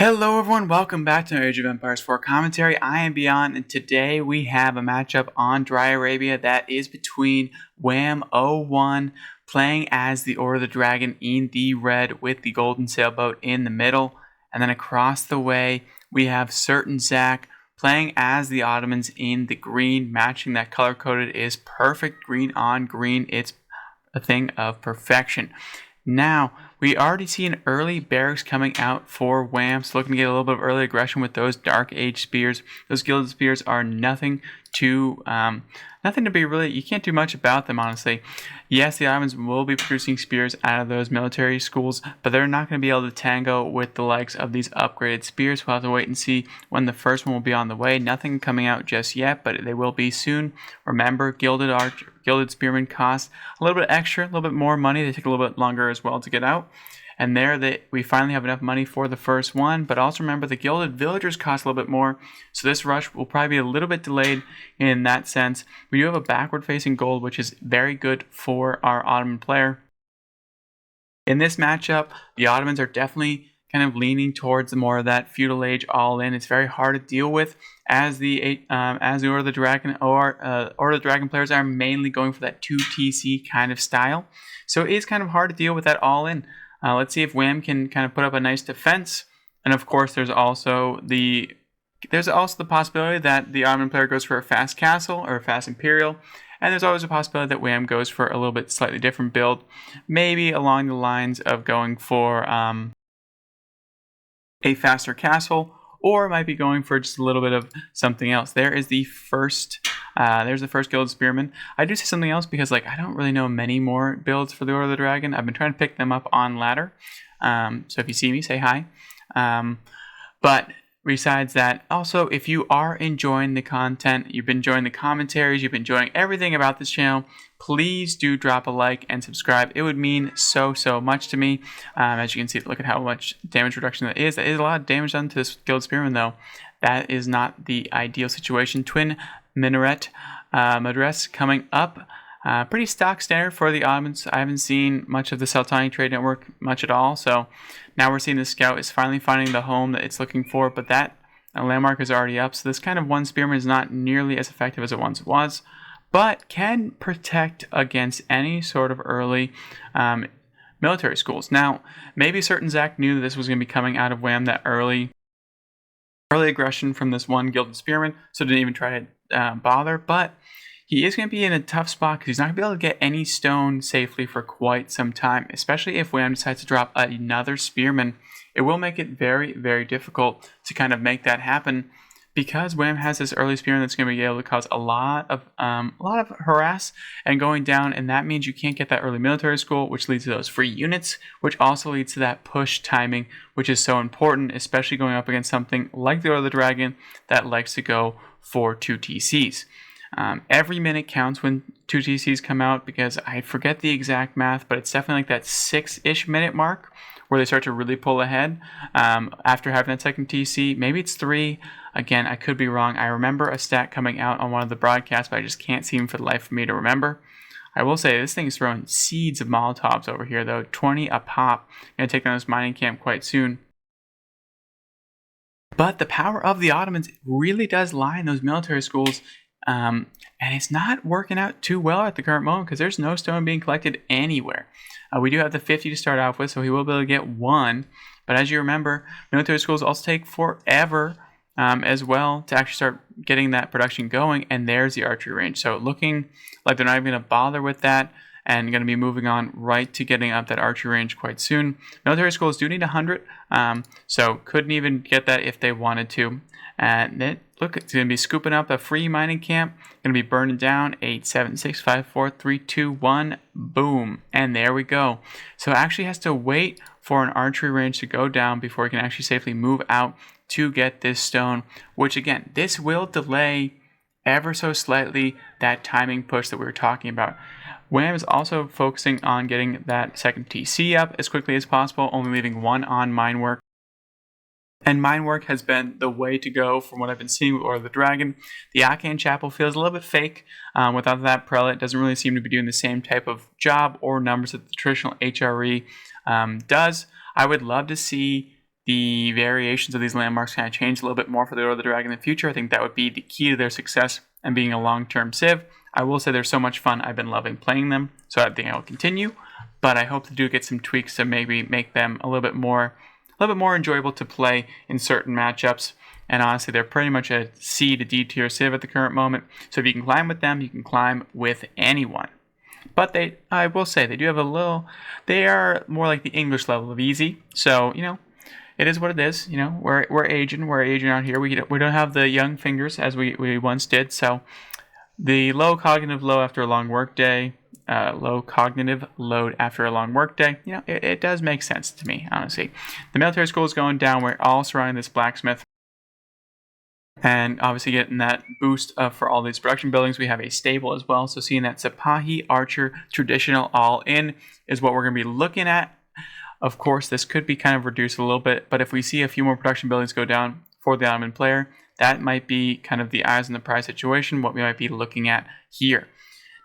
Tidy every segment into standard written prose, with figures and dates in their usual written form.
Hello everyone, welcome back to Age of Empires 4 commentary. I am Beyond, and today we have a matchup on Dry Arabia that is between Wham01 playing as the Order of the Dragon in the red with the golden sailboat in the middle, and then across the way we have Certain Zach playing as the Ottomans in the green, matching that color coded is perfect green on green. It's a thing of perfection. Now, we already see an early barracks coming out for Wham, so looking to get a little bit of early aggression with those Dark Age spears. Those Gilded Spears are nothing to be really, you can't do much about them, honestly. Yes, the Ottomans will be producing spears out of those military schools, but they're not going to be able to tango with the likes of these upgraded spears. We'll have to wait and see when the first one will be on the way. Nothing coming out just yet, but they will be soon. Remember, Gilded Spearmen cost a little bit extra, a little bit more money. They take a little bit longer as well to get out. And there we finally have enough money for the first one. But also remember, the Gilded Villagers cost a little bit more. So this rush will probably be a little bit delayed in that sense. We do have a backward-facing gold, which is very good for our Ottoman player. In this matchup, the Ottomans are definitely kind of leaning towards more of that feudal age all-in. It's very hard to deal with as the Order of the Dragon or Order of the Dragon players are mainly going for that 2TC kind of style. So it is kind of hard to deal with that all-in. Let's see if Wham can kind of put up a nice defense. And of course, there's also the possibility that the Ottoman player goes for a fast castle or a fast imperial. And there's always a possibility that Wham goes for a little bit slightly different build, maybe along the lines of going for a faster castle, or might be going for just a little bit of something else. There's the first Gilded Spearman. I do say something else because I don't really know many more builds for the Order of the Dragon. I've been trying to pick them up on ladder. So if you see me, say hi. But besides that, also, if you are enjoying the content, you've been enjoying the commentaries, you've been enjoying everything about this channel, please do drop a like and subscribe. It would mean so much to me. As you can see, look at how much damage reduction that is. That is a lot of damage done to this Gilded Spearman, though. That is not the ideal situation. Twin Minaret Madras coming up. Pretty stock standard for the Ottomans. I haven't seen much of the Sultani trade network much at all. So now we're seeing the scout is finally finding the home that it's looking for. But that landmark is already up. So this kind of one spearman is not nearly as effective as it once was, but can protect against any sort of early military schools. Now, maybe Certain Zach knew that this was going to be coming out of Wham, that early aggression from this one Gilded Spearman, so didn't even try to bother. But he is going to be in a tough spot because he's not going to be able to get any stone safely for quite some time, especially if Wham decides to drop another Spearman. It will make it very difficult to kind of make that happen, because Wham has this early Spearman that's going to be able to cause a lot of harass and going down, and that means you can't get that early military school, which leads to those free units, which also leads to that push timing, which is so important, especially going up against something like the Order of the Dragon that likes to go for 2TCs. Every minute counts when 2TCs come out, because I forget the exact math, but it's definitely like that 6-ish minute mark where they start to really pull ahead after having that second TC. Maybe it's 3. Again, I could be wrong. I remember a stat coming out on one of the broadcasts, but I just can't seem for the life of me to remember. I will say this thing is throwing seeds of Molotovs over here, though. 20 a pop. Going to take down this mining camp quite soon. But the power of the Ottomans really does lie in those military schools. And it's not working out too well at the current moment because there's no stone being collected anywhere. We do have the 50 to start off with, so he will be able to get 1. But as you remember, military schools also take forever as well to actually start getting that production going. And there's the archery range. So looking like they're not even going to bother with that and going to be moving on right to getting up that archery range quite soon. Military schools do need 100, so couldn't even get that if they wanted to. And then, look, it's going to be scooping up a free mining camp. Going to be burning down. 8, 7, 6, 5, 4, 3, 2, 1. Boom. And there we go. So it actually has to wait for an archery range to go down before it can actually safely move out to get this stone. Which, again, this will delay ever so slightly that timing push that we were talking about. Wham is also focusing on getting that second TC up as quickly as possible, only leaving 1 on mine work. And mine work has been the way to go from what I've been seeing with Order of the Dragon. The Achaean Chapel feels a little bit fake. Without that prelate, doesn't really seem to be doing the same type of job or numbers that the traditional HRE does. I would love to see the variations of these landmarks kind of change a little bit more for the Order of the Dragon in the future, I think that would be the key to their success and being a long-term civ. I will say they're so much fun. I've been loving playing them, so I think I will continue. But I hope to do get some tweaks to maybe make them a little bit more enjoyable to play in certain matchups. And honestly, they're pretty much a C to D tier civ at the current moment. So if you can climb with them, you can climb with anyone. But I will say, they do have they are more like the English level of easy. So, it is what it is. We're aging out here. We don't have the young fingers as we once did. So the low cognitive load after a long work day, it does make sense to me, honestly. The military school is going down. We're all surrounding this blacksmith. And obviously getting that boost for all these production buildings. We have a stable as well. So seeing that Sipahi Archer traditional all in is what we're going to be looking at. Of course, this could be kind of reduced a little bit, but if we see a few more production buildings go down for the Ottoman player, that might be kind of the eyes on the prize situation, what we might be looking at here.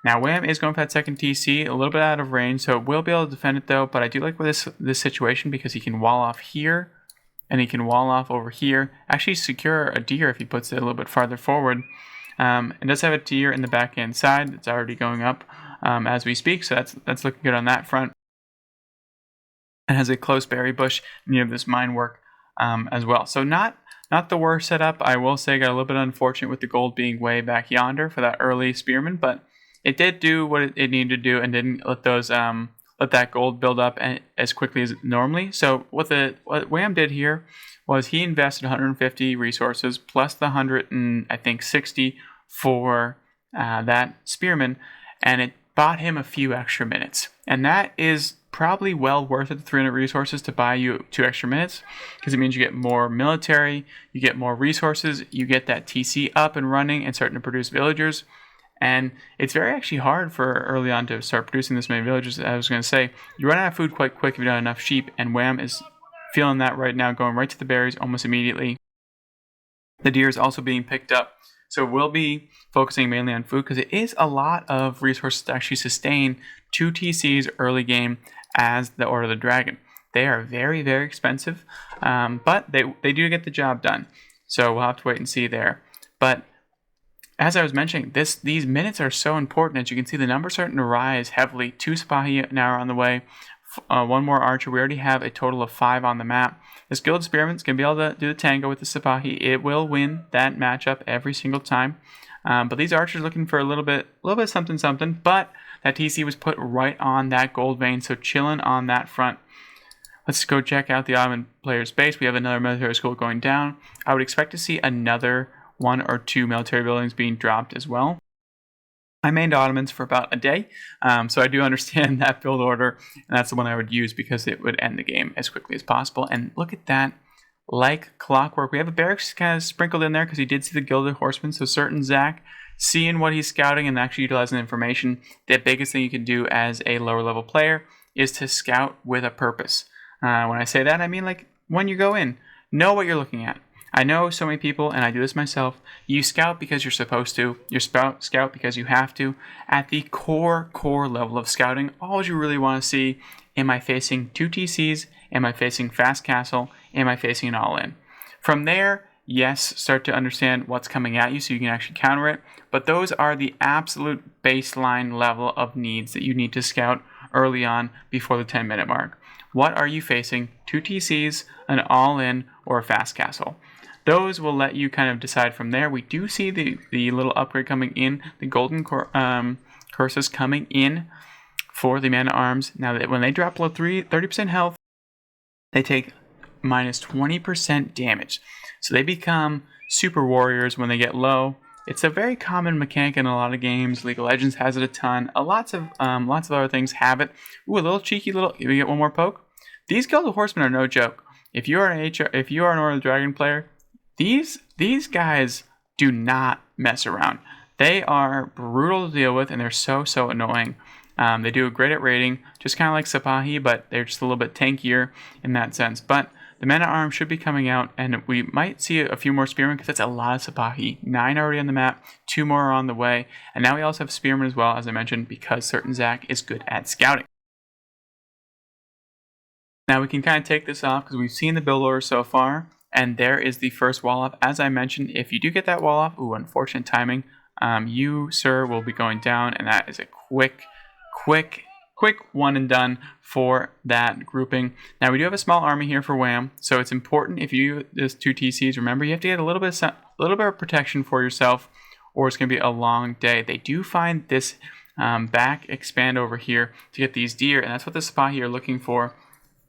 Now, Wham is going for that second TC, a little bit out of range, so we'll be able to defend it though, but I do like this situation because he can wall off here, and he can wall off over here. Actually secure a deer if he puts it a little bit farther forward. It does have a deer in the back end side. It's already going up as we speak, so that's looking good on that front. And has a close berry bush near this mine work as well. So not the worst setup. I will say got a little bit unfortunate with the gold being way back yonder for that early spearman, but it did do what it needed to do and didn't let those let that gold build up as quickly as normally. So what Wham did here was he invested 150 resources plus the 160 for that spearman, and it bought him a few extra minutes. And that is probably well worth it, the 300 resources to buy you 2 extra minutes, because it means you get more military, you get more resources, you get that TC up and running and starting to produce villagers. And it's very actually hard for early on to start producing this many villagers. I was going to say, you run out of food quite quick if you don't have enough sheep, and Wham is feeling that right now, going right to the berries almost immediately. The deer is also being picked up. So we'll be focusing mainly on food because it is a lot of resources to actually sustain 2 TCs early game as the Order of the Dragon. They are very, very expensive, but they do get the job done. So we'll have to wait and see there. But as I was mentioning, these minutes are so important. As you can see, the numbers starting to rise heavily. 2 Sipahi now are on the way. 1 more archer. We already have a total of 5 on the map. This guild spearman's going to be able to do the tango with the Sipahi. It will win that matchup every single time. But these archers looking for a little bit something. But that TC was put right on that gold vein, so chilling on that front. Let's go check out the Ottoman player's base. We have another military school going down. I would expect to see another 1 or 2 military buildings being dropped as well. I mained Ottomans for about a day, so I do understand that build order, and that's the one I would use because it would end the game as quickly as possible. And look at that, like clockwork. We have a barracks kind of sprinkled in there because he did see the Gilded Horseman, so certain Zach seeing what he's scouting and actually utilizing the information. The biggest thing you can do as a lower level player is to scout with a purpose. When I say that, I mean like when you go in, know what you're looking at. I know so many people, and I do this myself, you scout because you're supposed to, you scout because you have to. At the core level of scouting, all you really want to see, am I facing 2 TCs, am I facing fast castle, am I facing an all-in? From there, yes, start to understand what's coming at you so you can actually counter it, but those are the absolute baseline level of needs that you need to scout early on before the 10-minute mark. What are you facing? 2 TCs, an all-in, or a fast castle? Those will let you kind of decide from there. We do see the little upgrade coming in, the golden curses coming in for the man-at-arms. Now, that when they drop below 30% health, they take minus 20% damage. So they become super warriors when they get low. It's a very common mechanic in a lot of games. League of Legends has it a ton. Lots of other things have it. Ooh, a little cheeky little. We get one more poke. These Gilded Horsemen are no joke. If you are an Order of the Dragon player, these guys do not mess around. They are brutal to deal with, and they're so annoying. They do great at raiding, just kind of like Sipahi, but they're just a little bit tankier in that sense. But the man-at-arms should be coming out, and we might see a few more spearmen because that's a lot of Sipahi. 9 already on the map, 2 more are on the way, and now we also have spearmen as well, as I mentioned, because certain Zach is good at scouting. Now we can kind of take this off because we've seen the build order so far, and there is the first wall off. As I mentioned, if you do get that wall off, ooh, unfortunate timing, you, sir, will be going down, and that is a quick one and done for that grouping. Now we do have a small army here for Wham, so it's important if you do this 2 TCs, remember you have to get a little bit of protection for yourself, or it's going to be a long day. They do find this back expand over here to get these deer, and that's what the Sipahi are looking for.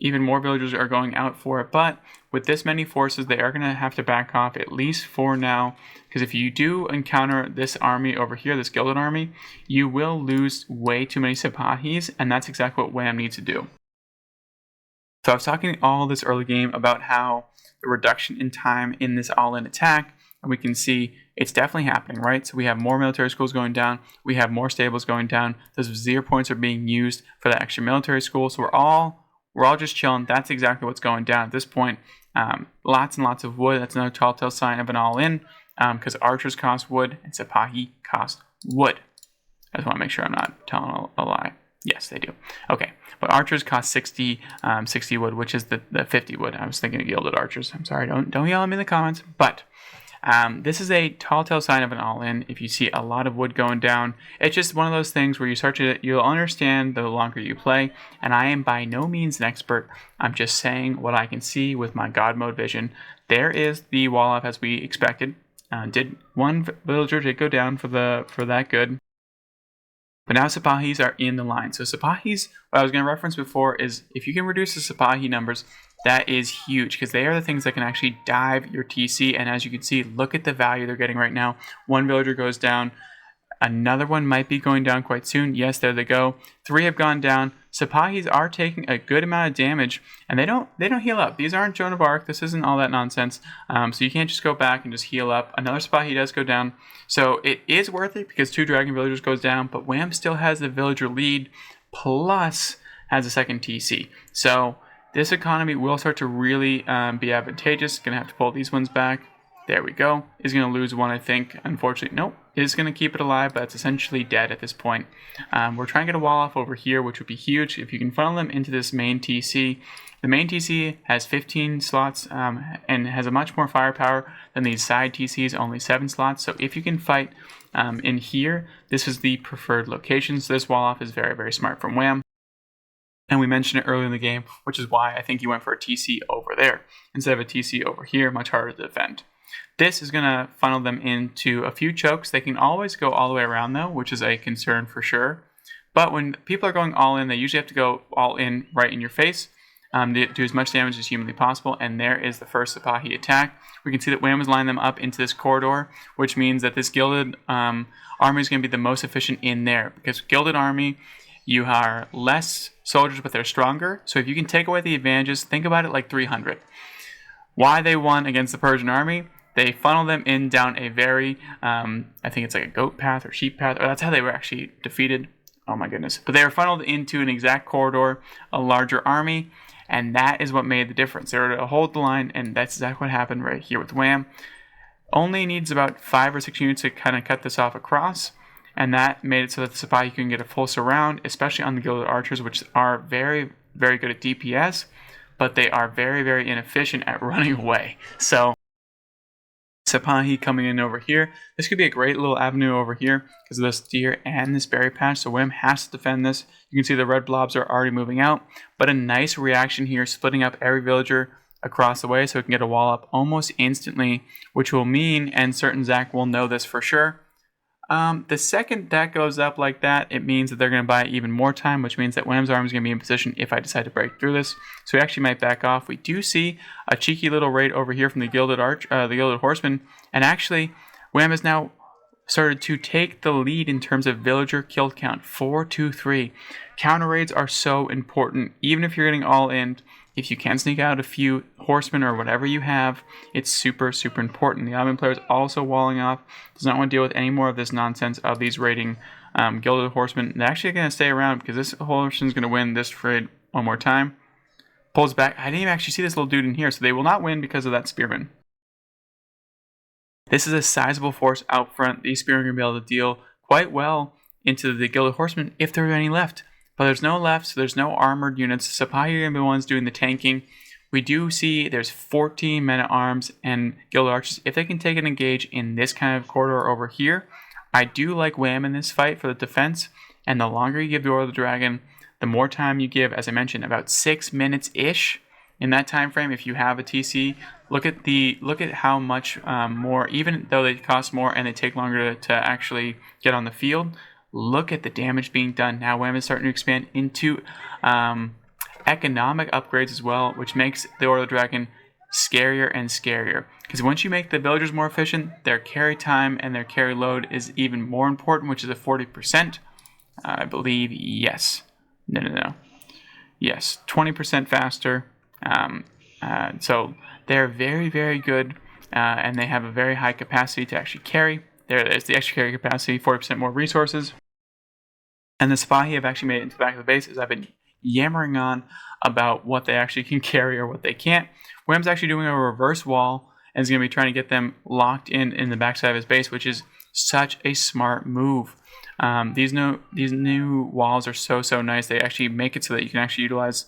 Even more villagers are going out for it, but with this many forces, they are going to have to back off, at least for now, because if you do encounter this army over here, this gilded army, you will lose way too many Sipahis, and that's exactly what Wham needs to do. So I was talking all this early game about how the reduction in time in this all-in attack, and we can see it's definitely happening, right? So we have more military schools going down, we have more stables going down, those 0 points are being used for that extra military school, so we're all just chilling. That's exactly what's going down at this point. Lots and lots of wood. That's another telltale sign of an all-in, because archers cost wood and Sipahi cost wood. I just want to make sure I'm not telling a lie. Yes, they do. Okay, but archers cost 60 wood, which is the 50 wood. I was thinking of gilded archers. I'm sorry. Don't yell at me in the comments. But this is a telltale sign of an all-in. If you see a lot of wood going down, it's just one of those things where you'll understand the longer you play. And I am by no means an expert. I'm just saying what I can see with my God mode vision. There is the wall off as we expected. One villager did go down for that good. But now Sipahis are in the line. So Sipahis, what I was going to reference before is if you can reduce the Sipahi numbers, that is huge because they are the things that can actually dive your TC. And as you can see, look at the value they're getting right now. One villager goes down. Another one might be going down quite soon. Yes, there they go. 3 have gone down. Sipahis are taking a good amount of damage, and they don't heal up. These aren't Joan of Arc. This isn't all that nonsense. So you can't just go back and just heal up. Another Sipahi does go down. So it is worth it because 2 dragon villagers goes down, but Wham still has the villager lead, plus has a second TC. So this economy will start to really be advantageous. Gonna have to pull these ones back. There we go. Is going to lose one, I think. Unfortunately, nope. Is going to keep it alive, but it's essentially dead at this point. We're trying to get a wall off over here, which would be huge. If you can funnel them into this main TC. The main TC has 15 slots and has a much more firepower than these side TCs, only 7 slots. So if you can fight in here, this is the preferred location. So this wall off is very, very smart from Wham. And we mentioned it earlier in the game, which is why I think he went for a TC over there instead of a TC over here, much harder to defend. This is going to funnel them into a few chokes. They can always go all the way around, though, which is a concern for sure. But when people are going all in, they usually have to go all in right in your face to do as much damage as humanly possible. And there is the first Sipahi attack. We can see that Wham has lined them up into this corridor, which means that this gilded army is going to be the most efficient in there. Because gilded army, you are less soldiers, but they're stronger. So if you can take away the advantages, think about it like 300. Why they won against the Persian army? They funnel them in down a very, I think it's like a goat path or sheep path. Or that's how they were actually defeated. Oh my goodness. But they were funneled into an exact corridor, a larger army. And that is what made the difference. They were to hold the line, and that's exactly what happened right here with Wham. Only needs about 5 or 6 units to kind of cut this off across. And that made it so that the Sipahi can get a full surround, especially on the gilded archers, which are very, very good at DPS. But they are very, very inefficient at running away. So Sipahi coming in over here. This could be a great little avenue over here because of this deer and this berry patch. So Wham has to defend this. You can see the red blobs are already moving out. But a nice reaction here, splitting up every villager across the way so it can get a wall up almost instantly, which will mean, and certain Zach will know this for sure, the second that goes up like that, it means that they're going to buy even more time, which means that Wham's army is going to be in position if I decide to break through this. So we actually might back off. We do see a cheeky little raid over here from the Gilded Horseman, and actually Wham has now started to take the lead in terms of villager kill count, 4-2-3. Counter raids are so important, even if you're getting all in. If you can sneak out a few horsemen or whatever you have, it's super, super important. The Ottoman player is also walling off, does not want to deal with any more of this nonsense of these raiding gilded horsemen. They're actually going to stay around because this horseman is going to win this raid one more time. Pulls back. I didn't even actually see this little dude in here, so they will not win because of that spearman. This is a sizable force out front. These spearmen are going to be able to deal quite well into the gilded horsemen if there are any left. but there's no left, so there's no armored units. Sipahi are going to be the ones doing the tanking. We do see there's 14 men-at-arms and Guild Archers. If they can take and engage in this kind of corridor over here, I do like Wham in this fight for the defense. And the longer you give the Order of the Dragon, the more time you give, as I mentioned, about 6 minutes-ish in that time frame. If you have a TC, look at how much more, even though they cost more and they take longer to actually get on the field, look at the damage being done. Now Wham is starting to expand into economic upgrades as well, which makes the Order of the Dragon scarier and scarier. Because once you make the villagers more efficient, their carry time and their carry load is even more important, which is a 40%. I believe, yes. No. Yes, 20% faster. So they're very, very good, and they have a very high capacity to actually carry. There's the extra carry capacity, 40% more resources. And the Sipahi have actually made it into the back of the base, as I've been yammering on about what they actually can carry or what they can't. Wham's actually doing a reverse wall and is going to be trying to get them locked in the backside of his base, which is such a smart move. These new walls are so nice. They actually make it so that you can actually utilize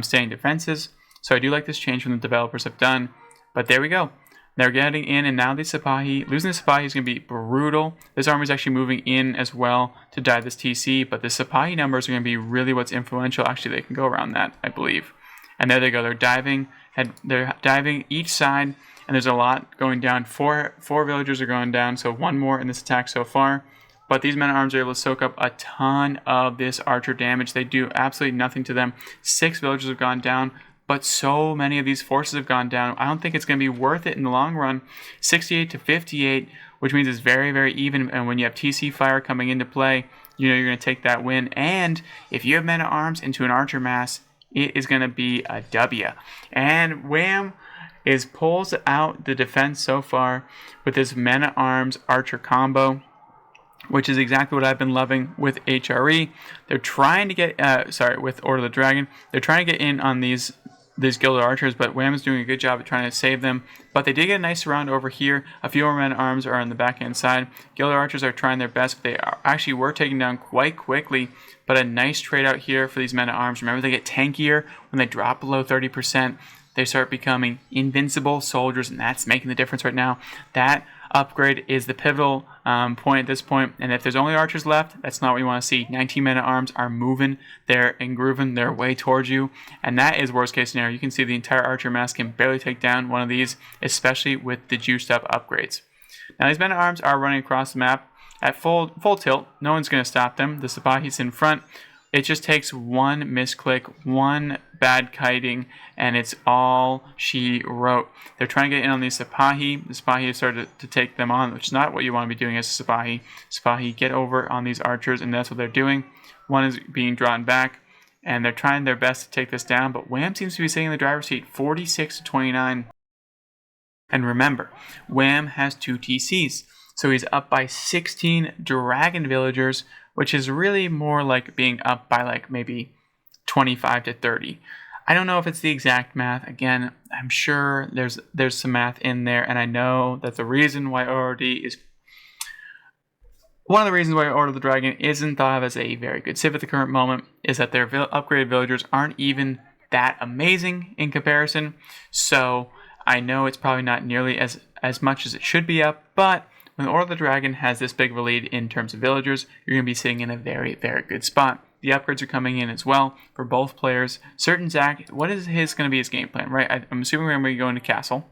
standing defenses. So I do like this change from the developers have done. But there we go. They're getting in, and now the Sipahi, losing the Sipahi is going to be brutal. This army is actually moving in as well to die this TC, but the Sipahi numbers are going to be really what's influential. Actually, they can go around that, I believe. And there they go. They're diving each side, and there's a lot going down. Four villagers are going down, so one more in this attack so far. But these men-at-arms are able to soak up a ton of this archer damage. They do absolutely nothing to them. 6 villagers have gone down, but so many of these forces have gone down. I don't think it's going to be worth it in the long run. 68 to 58, which means it's very, very even. And when you have TC fire coming into play, you know you're going to take that win. And if you have men-at-arms into an archer mass, it is going to be a W. And Wham pulls out the defense so far with this men-at-arms archer combo, which is exactly what I've been loving with HRE. They're trying to get, with Order of the Dragon. They're trying to get in on these Gilded Archers, but Wham is doing a good job at trying to save them. But they did get a nice round over here. A few more men-at-arms are on the backhand side. Gilded Archers are trying their best. They were taken down quite quickly, but a nice trade out here for these men-at-arms. Remember, they get tankier when they drop below 30%. They start becoming invincible soldiers, and that's making the difference right now. That upgrade is the pivotal point at this point, and if there's only archers left, that's not what you want to see. 19 men-at-arms are moving, they're grooving their way towards you, and that is worst case scenario. You can see the entire archer mass can barely take down one of these, especially with the juiced up upgrades. Now these men-at-arms are running across the map at full tilt. No one's going to stop them. The Sipahi's in front. It just takes one misclick, one bad kiting, and it's all she wrote. They're trying to get in on the Sipahi. The Sipahi have started to take them on, which is not what you want to be doing as a Sipahi. Sipahi get over on these archers, and that's what they're doing. One is being drawn back, and they're trying their best to take this down, but Wham seems to be sitting in the driver's seat, 46 to 29. And remember, Wham has 2 TCs, so he's up by 16 dragon villagers, which is really more like being up by like maybe 25 to 30. I don't know if it's the exact math. Again, I'm sure there's some math in there, and I know that the reason why ORD is one of the reasons why Order of the Dragon isn't thought of as a very good civ at the current moment is that their upgraded villagers aren't even that amazing in comparison. So I know it's probably not nearly as much as it should be up, but when Order of the Dragon has this big of a lead in terms of villagers, you're going to be sitting in a very, very good spot. The upgrades are coming in as well for both players. Certain Zach, what is going to be his game plan, right? I'm assuming we're going to be going to castle.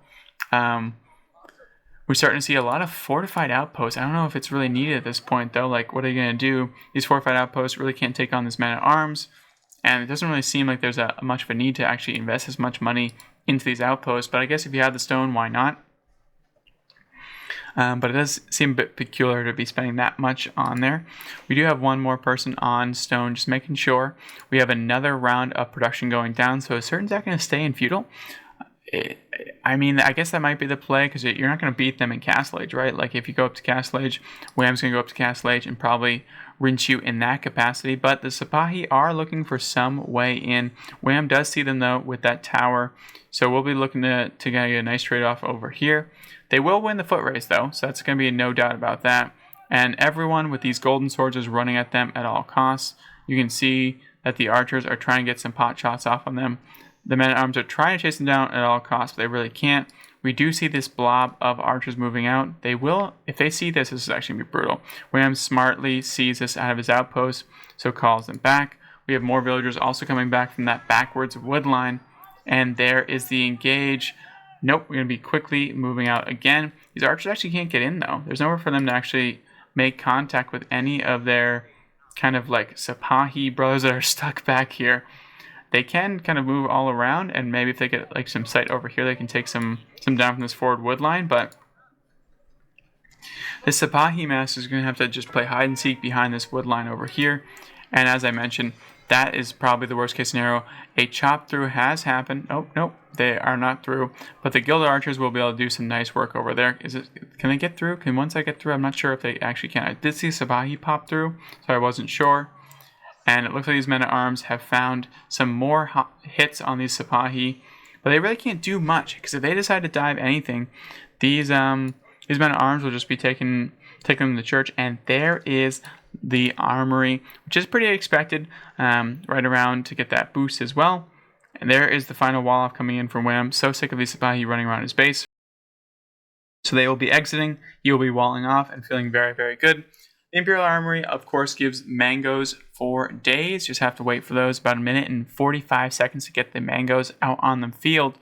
We're starting to see a lot of fortified outposts. I don't know if it's really needed at this point, though. Like, what are you going to do? These fortified outposts really can't take on this man-at-arms, and it doesn't really seem like there's much of a need to actually invest as much money into these outposts. But I guess if you have the stone, why not? But it does seem a bit peculiar to be spending that much on there. We do have one more person on stone, just making sure. We have another round of production going down, so is certain Zach going to stay in feudal? I mean, I guess that might be the play, because you're not going to beat them in Castle Age, right? Like, if you go up to Castle Age, Wham's going to go up to Castle Age and probably rinse you in that capacity. But the Sipahi are looking for some way in. Wham does see them, though, with that tower. So we'll be looking to get a nice trade-off over here. They will win the foot race, though, so that's going to be no doubt about that. And everyone with these golden swords is running at them at all costs. You can see that the archers are trying to get some pot shots off on them. The men-at-arms are trying to chase them down at all costs, but they really can't. We do see this blob of archers moving out. They will, if they see this is actually going to be brutal. Wham smartly sees this out of his outpost, so calls them back. We have more villagers also coming back from that backwards wood line. And there is the engage. Nope, we're going to be quickly moving out again. These archers actually can't get in, though. There's nowhere for them to actually make contact with any of their kind of like Sipahi brothers that are stuck back here. They can kind of move all around, and maybe if they get like some sight over here, they can take some down from this forward wood line. But the Sipahi master is going to have to just play hide and seek behind this wood line over here. And as I mentioned, that is probably the worst case scenario. A chop through has happened. Oh, nope, they are not through. But the Gilded Archers will be able to do some nice work over there. Can they get through? Once I get through, I'm not sure if they actually can. I did see Sipahi pop through, so I wasn't sure. And it looks like these men-at-arms have found some more hits on these Sipahi. But they really can't do much, because if they decide to dive anything, these men-at-arms will just be taking them to the church. And there is the armory, which is pretty expected, right around to get that boost as well. And there is the final wall-off coming in from Wham. So sick of these Sipahi running around his base. So they will be exiting. He will be walling off and feeling very, very good. The Imperial Armory, of course, gives mangoes for days. Just have to wait for those, about a minute and 45 seconds to get the mangoes out on the field.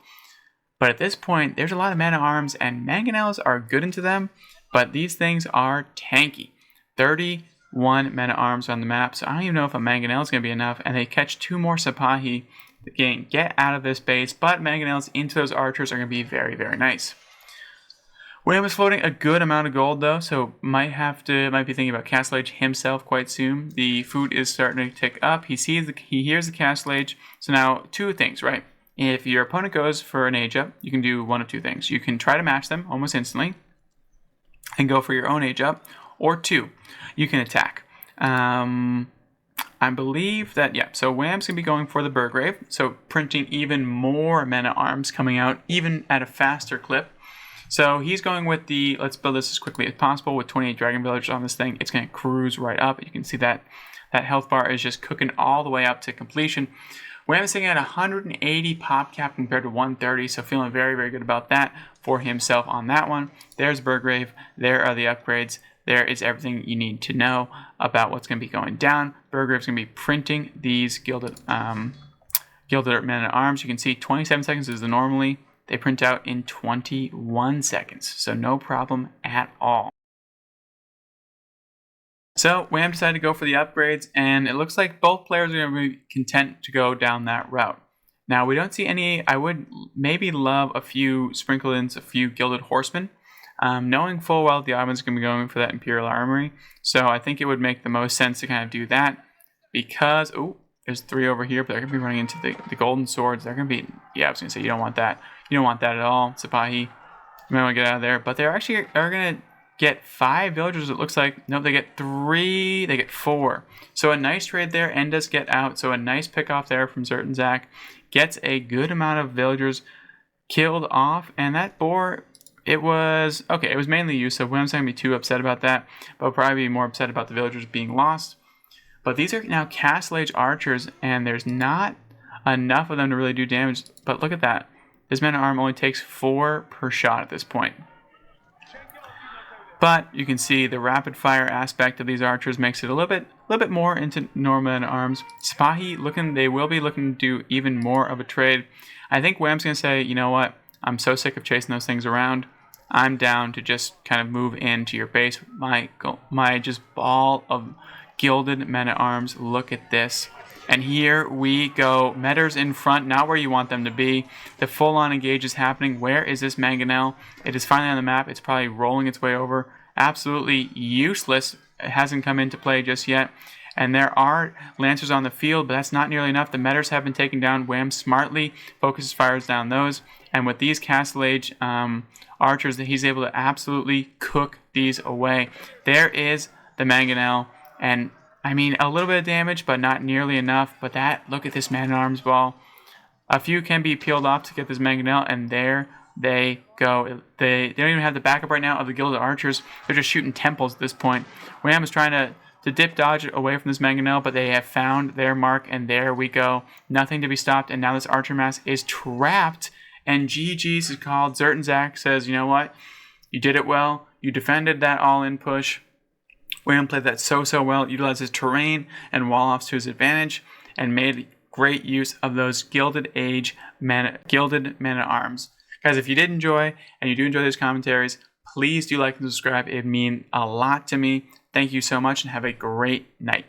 But at this point, there's a lot of man-at-arms, and mangonels are good into them, but these things are tanky. 31 men-at-arms on the map, so I don't even know if a mangonel is going to be enough, and they catch 2 more Sipahi. Again, get out of this base, but mangonels into those archers are going to be very, very nice. Wham is floating a good amount of gold, though, so might be thinking about Castle Age himself quite soon. The food is starting to tick up. He hears the Castle Age. So now, 2 things, right? If your opponent goes for an age up, you can do one of 2 things. You can try to match them almost instantly and go for your own age up, or 2, you can attack. I believe that, yeah, so Wham's going to be going for the Burgrave, so printing even more men-at-arms coming out, even at a faster clip. So he's going with the, let's build this as quickly as possible with 28 Dragon Villagers on this thing. It's going to cruise right up. You can see that health bar is just cooking all the way up to completion. Wham is sitting at 180 pop cap compared to 130, so feeling very, very good about that for himself on that one. There's Burgrave. There are the upgrades. There is everything you need to know about what's going to be going down. Burgrave's going to be printing these Gilded Men-at-Arms. You can see 27 seconds is the normally. They print out in 21 seconds, so no problem at all. So Wham decided to go for the upgrades, and it looks like both players are going to be content to go down that route. Now, we don't see any. I would maybe love a few Gilded Horsemen, knowing full well the Ottomans are going to be going for that Imperial Armory. So I think it would make the most sense to kind of do that, because, there's 3 over here, but they're going to be running into the golden swords. They're going to be, I was going to say, you don't want that. You don't want that at all, Sipahi. You might want to get out of there. But they actually are going to get 5 villagers, it looks like. No, they get 3. They get 4. So a nice trade there. And does get out. So a nice pick off there from Certain Zach. Gets a good amount of villagers killed off. And that boar, it was mainly used. So Wham's not going to be too upset about that. But we'll probably be more upset about the villagers being lost. But these are now Castle Age archers, and there's not enough of them to really do damage. But look at that. This man-at-arm only takes 4 per shot at this point. But you can see the rapid fire aspect of these archers makes it a little bit more into normal men-at-arms. Sipahi they will be looking to do even more of a trade. I think Wham's going to say, you know what? I'm so sick of chasing those things around. I'm down to just kind of move into your base. My just ball of Gilded Men-at-Arms. Look at this. And here we go. Medders in front, not where you want them to be. The full-on engage is happening. Where is this mangonel? It is finally on the map. It's probably rolling its way over. Absolutely useless. It hasn't come into play just yet. And there are Lancers on the field, but that's not nearly enough. The Medders have been taken down. Wham smartly focuses fires down those. And with these Castle Age archers, he's able to absolutely cook these away. There is the mangonel. And I mean, a little bit of damage, but not nearly enough. But look at this man-at-arms ball. A few can be peeled off to get this mangonel, and there they go. They don't even have the backup right now of the Gilded Archers. They're just shooting temples at this point. Wham is trying to to dip dodge away from this mangonel, but they have found their mark, and there we go. Nothing to be stopped, and now this Archer Mask is trapped, and GG's is called. Zert and Zach says, you know what? You did it well. You defended that all-in push. William played that so well, utilized his terrain and wall-offs to his advantage, and made great use of those Gilded Man-at-Arms. Guys, if you did enjoy, and you do enjoy these commentaries, please do like and subscribe. It means a lot to me. Thank you so much, and have a great night.